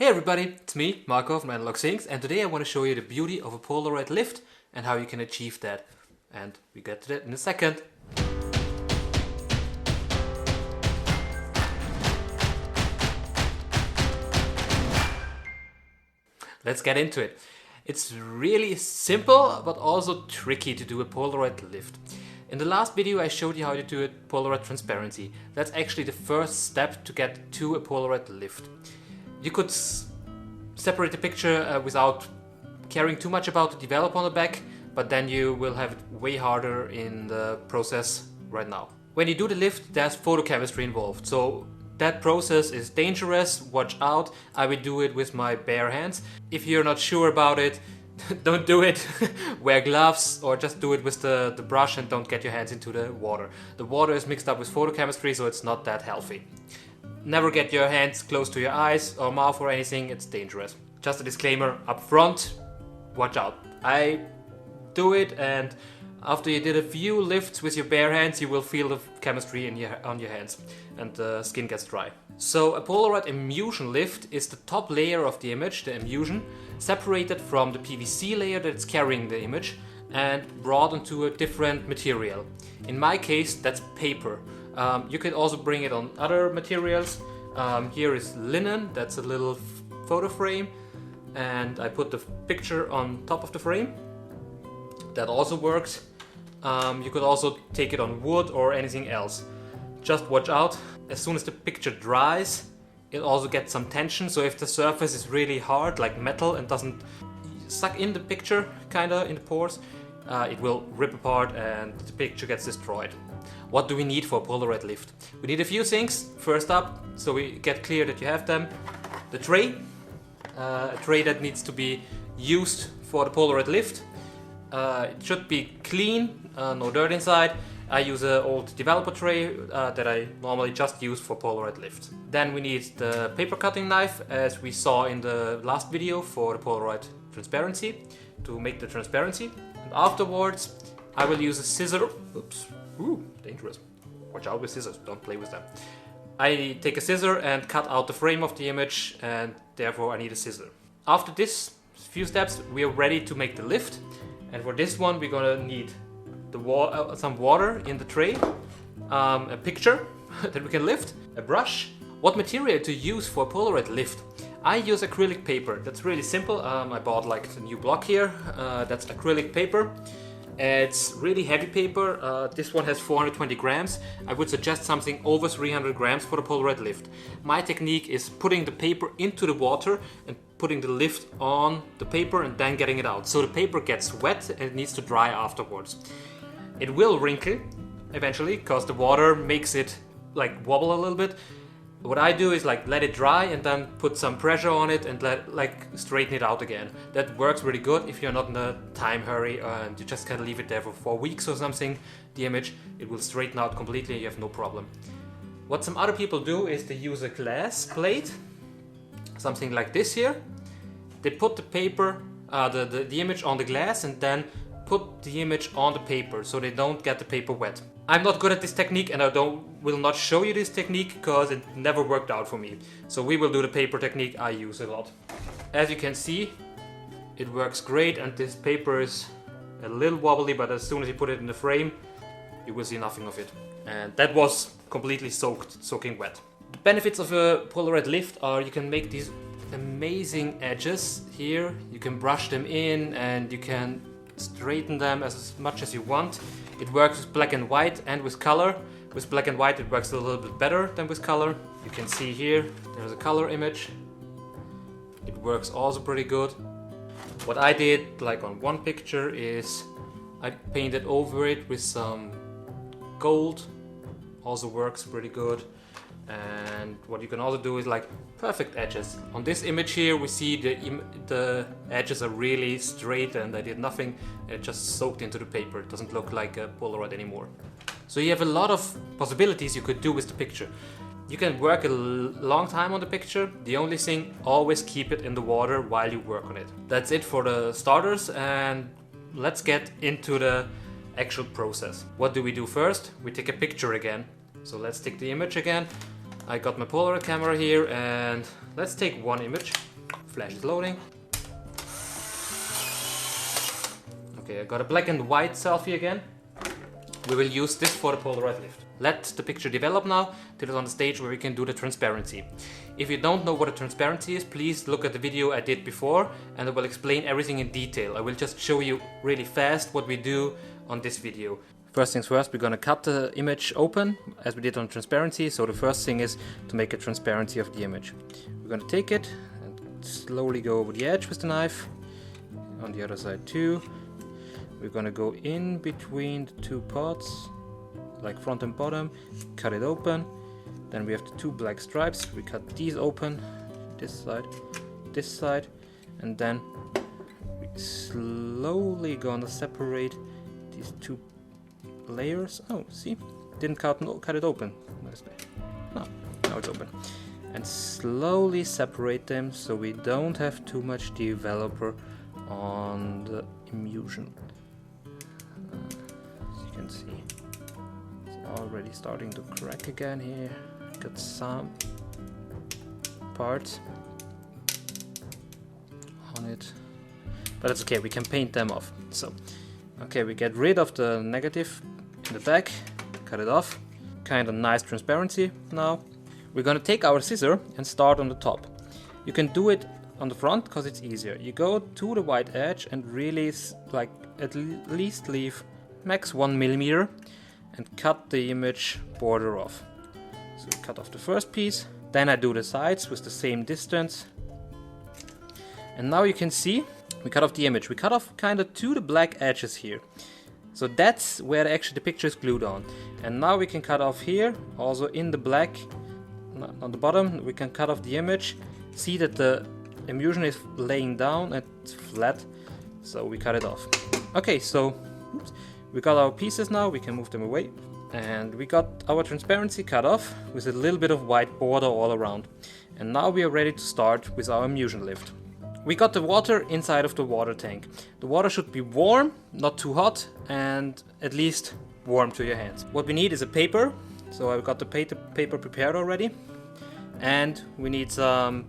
Hey everybody, it's me, Marco from Analog Things, and today I want to show you the beauty of a Polaroid Lift and how you can achieve that. And we get to that in a second. Let's get into it. It's really simple but also tricky to do a Polaroid Lift. In the last video I showed you how to do a Polaroid transparency. That's actually the first step to get to a Polaroid Lift. You could separate the picture without caring too much about the develop on the back, but then you will have it way harder in the process right now. When you do the lift, there's photochemistry involved, so that process is dangerous, watch out. I will do it with my bare hands. If you're not sure about it, don't do it. Wear gloves or just do it with the brush and don't get your hands into the water. The water is mixed up with photochemistry, so it's not that healthy. Never get your hands close to your eyes or mouth or anything, it's dangerous. Just a disclaimer up front, watch out. I do it, and after you did a few lifts with your bare hands, you will feel the chemistry on your hands and the skin gets dry. So a Polaroid Emulsion Lift is the top layer of the image, the emulsion, separated from the PVC layer that's carrying the image and brought into a different material. In my case, that's paper. You could also bring it on other materials. Here is linen, that's a little photo frame, and I put the picture on top of the frame. That also works. You could also take it on wood or anything else. Just watch out, as soon as the picture dries, it also gets some tension, so if the surface is really hard, like metal, and doesn't suck in the picture, kinda in the pores, it will rip apart and the picture gets destroyed. What do we need for a Polaroid Lift? We need a few things. First up, so we get clear that you have them, the tray. A tray that needs to be used for the Polaroid Lift. It should be clean, no dirt inside. I use an old developer tray that I normally just use for Polaroid Lift. Then we need the paper cutting knife, as we saw in the last video for the Polaroid transparency, to make the transparency. And afterwards, I will use a scissor. Oops. Ooh, dangerous. Watch out with scissors, don't play with them. I take a scissor and cut out the frame of the image, and therefore I need a scissor. After this few steps, we are ready to make the lift. And for this one, we're gonna need some water in the tray, a picture that we can lift, a brush. What material to use for a Polaroid Lift? I use acrylic paper. That's really simple. I bought like a new block here. That's acrylic paper. It's really heavy paper. This one has 420 grams. I would suggest something over 300 grams for the Polaroid Lift. My technique is putting the paper into the water and putting the lift on the paper and then getting it out. So the paper gets wet and it needs to dry afterwards. It will wrinkle eventually because the water makes it like wobble a little bit. What I do is like let it dry and then put some pressure on it and straighten it out again. That works really good if you're not in a time hurry and you just can leave it there for 4 weeks or something. The image, it will straighten out completely, you have no problem. What some other people do is they use a glass plate, something like this here. They put the paper, the image on the glass and then put the image on the paper so they don't get the paper wet. I'm not good at this technique and I will not show you this technique because it never worked out for me. So we will do the paper technique I use a lot. As you can see, it works great, and this paper is a little wobbly, but as soon as you put it in the frame, you will see nothing of it. And that was completely soaking wet. The benefits of a Polaroid Lift are you can make these amazing edges here. You can brush them in and you can straighten them as much as you want. It works with black and white and with color. With black and white it works a little bit better than with color. You can see here there's a color image. It works also pretty good. What I did, like on one picture, is I painted over it with some gold. Also works pretty good. And what you can also do is like perfect edges. On this image here we see the edges are really straight and I did nothing. It just soaked into the paper. It doesn't look like a Polaroid anymore. So you have a lot of possibilities you could do with the picture. You can work a long time on the picture. The only thing, always keep it in the water while you work on it. That's it for the starters, and let's get into the actual process. What do we do first? We take a picture again. So let's take the image again. I got my Polaroid camera here and let's take one image. Flash is loading. Okay, I got a black and white selfie again. We will use this for the Polaroid Lift. Let the picture develop now till it's on the stage where we can do the transparency. If you don't know what a transparency is, please look at the video I did before and I will explain everything in detail. I will just show you really fast what we do on this video. First things first, we're gonna cut the image open as we did on transparency. So the first thing is to make a transparency of the image. We're gonna take it and slowly go over the edge with the knife. On the other side too. We're gonna go in between the two parts, like front and bottom, cut it open. Then we have the two black stripes. We cut these open, this side, and then we slowly gonna separate these two layers. Oh, see, didn't cut it open. No, now it's open. And slowly separate them so we don't have too much developer on the emulsion. As you can see, it's already starting to crack again here. Got some parts on it, but it's okay, we can paint them off. So, okay, we get rid of the negative in the back, cut it off. Kind of nice transparency now. We're gonna take our scissor and start on the top. You can do it on the front because it's easier. You go to the white edge and really like at least leave max 1 millimeter and cut the image border off. So we cut off the first piece, then I do the sides with the same distance. And now you can see we cut off the image. We cut off kind of to the black edges here. So that's where actually the picture is glued on. And now we can cut off here, also in the black, on the bottom, we can cut off the image. See that the emulsion is laying down and it's flat, so we cut it off. Okay, so we got our pieces now, we can move them away. And we got our transparency cut off with a little bit of white border all around. And now we are ready to start with our emulsion lift. We got the water inside of the water tank. The water should be warm, not too hot, and at least warm to your hands. What we need is a paper. So I've got the paper prepared already. And we need some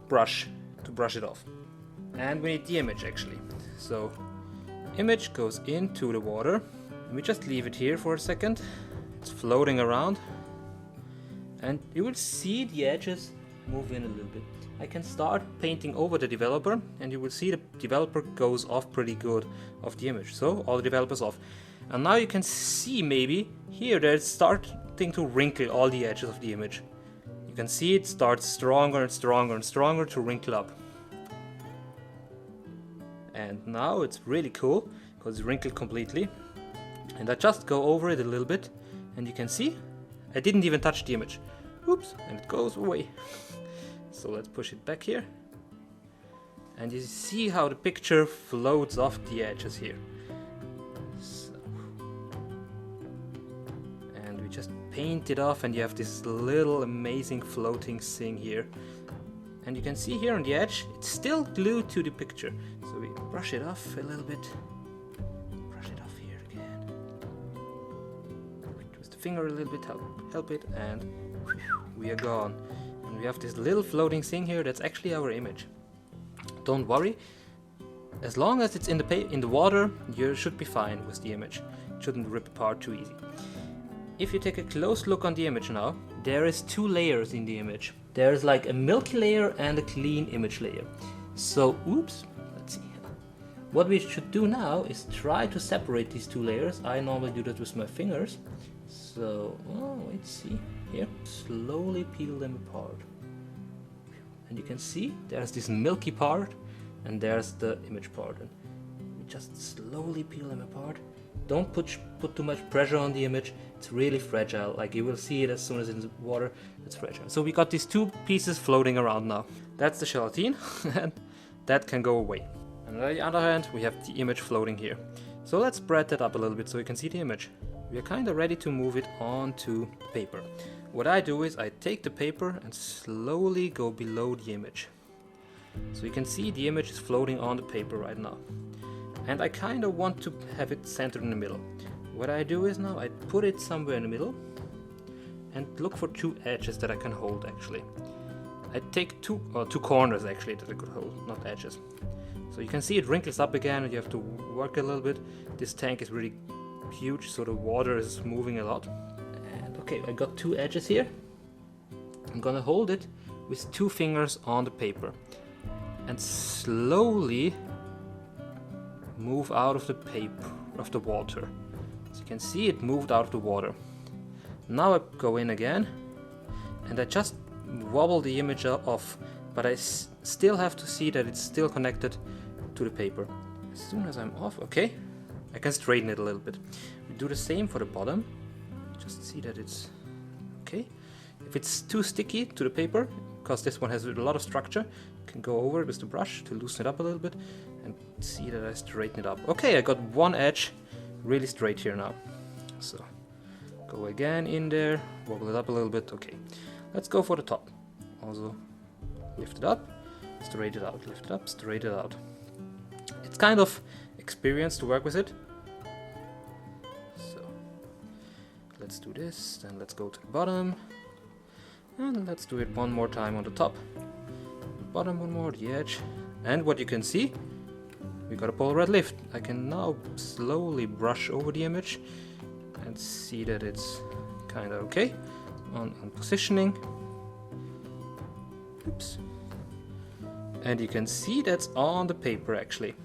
brush to brush it off. And we need the image actually. So image goes into the water. And we just leave it here for a second. It's floating around. And you will see the edges move in a little bit. I can start painting over the developer and you will see the developer goes off pretty good of the image. So all the developers off. And now you can see maybe here that it's starting to wrinkle all the edges of the image. You can see it starts stronger and stronger and stronger to wrinkle up. And now it's really cool because it's wrinkled completely. And I just go over it a little bit and you can see I didn't even touch the image. Oops, and it goes away. So let's push it back here. And you see how the picture floats off the edges here. So. And we just paint it off and you have this little amazing floating thing here. And you can see here on the edge, it's still glued to the picture. So we brush it off a little bit. Brush it off here again. Twist the finger a little bit, help it, and we are gone. And we have this little floating thing here that's actually our image. Don't worry, as long as it's in the water, you should be fine with the image. It shouldn't rip apart too easy. If you take a close look on the image now, there is 2 layers in the image. There's like a milky layer and a clean image layer. So, oops, let's see. What we should do now is try to separate these 2 layers. I normally do that with my fingers. So, let's see here. Slowly peel them apart. And you can see there's this milky part and there's the image part. And we just slowly peel them apart. Don't put too much pressure on the image. It's really fragile. Like you will see it as soon as it's in the water. It's fragile. So we got these 2 pieces floating around now. That's the gelatine and that can go away. And on the other hand, we have the image floating here. So let's spread that up a little bit so you can see the image. We are kind of ready to move it onto paper. What I do is I take the paper and slowly go below the image. So you can see the image is floating on the paper right now. And I kind of want to have it centered in the middle. What I do is now I put it somewhere in the middle and look for 2 edges that I can hold actually. I take two corners actually that I could hold, not edges. So you can see it wrinkles up again and you have to work a little bit. This tank is really huge, so the water is moving a lot. And okay, I got two edges here. I'm gonna hold it with 2 fingers on the paper and slowly move out of the paper, of the water. So you can see it moved out of the water. Now I go in again and I just wobble the image off, but I still have to see that it's still connected to the paper. As soon as I'm off, okay, I can straighten it a little bit. We do the same for the bottom. Just see that it's okay. If it's too sticky to the paper, because this one has a lot of structure, you can go over it with the brush to loosen it up a little bit and see that I straighten it up. Okay, I got one edge really straight here now. So go again in there, wobble it up a little bit. Okay, let's go for the top. Also lift it up, straight it out, lift it up, straight it out. It's kind of experience to work with it. So let's do this, then let's go to the bottom. And let's do it one more time on the top. Bottom one more, the edge. And what you can see, we got a Polaroid lift. I can now slowly brush over the image and see that it's kind of okay on positioning. Oops. And you can see that's on the paper actually.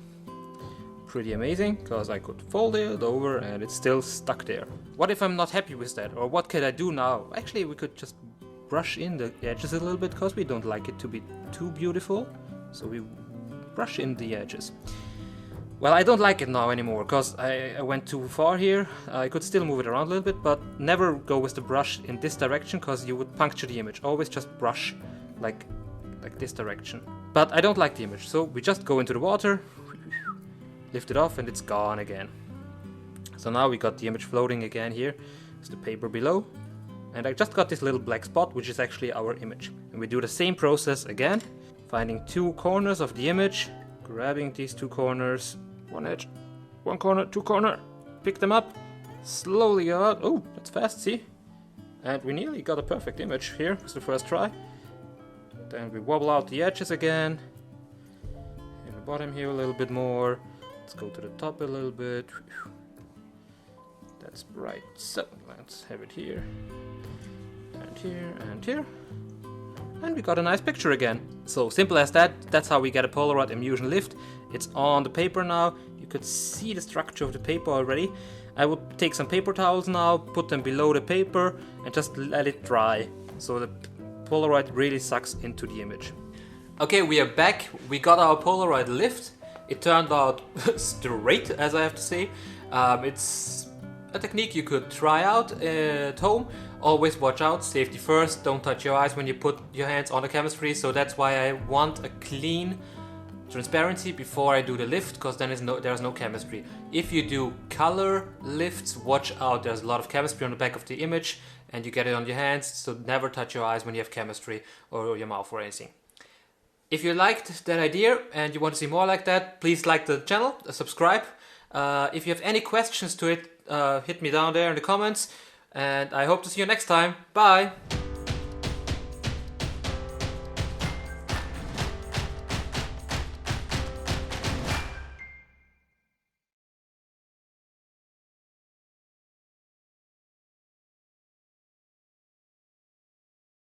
Pretty amazing, because I could fold it over and it's still stuck there. What if I'm not happy with that? Or what can I do now? Actually, we could just brush in the edges a little bit because we don't like it to be too beautiful. So we brush in the edges. Well, I don't like it now anymore because I went too far here. I could still move it around a little bit, but never go with the brush in this direction because you would puncture the image. Always just brush like this direction. But I don't like the image, so we just go into the water, lift it off, and it's gone again. So now we got the image floating again here. It's the paper below. And I just got this little black spot, which is actually our image. And we do the same process again, finding 2 corners of the image, grabbing these 2 corners, one edge, 1 corner, 2 corner, pick them up, slowly go out. Oh, that's fast, see? And we nearly got a perfect image here with the first try. Then we wobble out the edges again. In the bottom here a little bit more. Let's go to the top a little bit. That's right. So let's have it here. And here and here. And we got a nice picture again. So simple as that. That's how we get a Polaroid Emulsion Lift. It's on the paper now. You could see the structure of the paper already. I would take some paper towels now, put them below the paper and just let it dry. So the Polaroid really sucks into the image. Okay, we are back. We got our Polaroid Lift. It turned out straight, as I have to say. It's a technique you could try out at home. Always watch out, safety first, don't touch your eyes when you put your hands on the chemistry. So that's why I want a clean transparency before I do the lift, because then there's no chemistry. If you do color lifts, watch out, there's a lot of chemistry on the back of the image and you get it on your hands, so never touch your eyes when you have chemistry or your mouth or anything. If you liked that idea and you want to see more like that, please like the channel, subscribe. If you have any questions to it, hit me down there in the comments, and I hope to see you next time. Bye!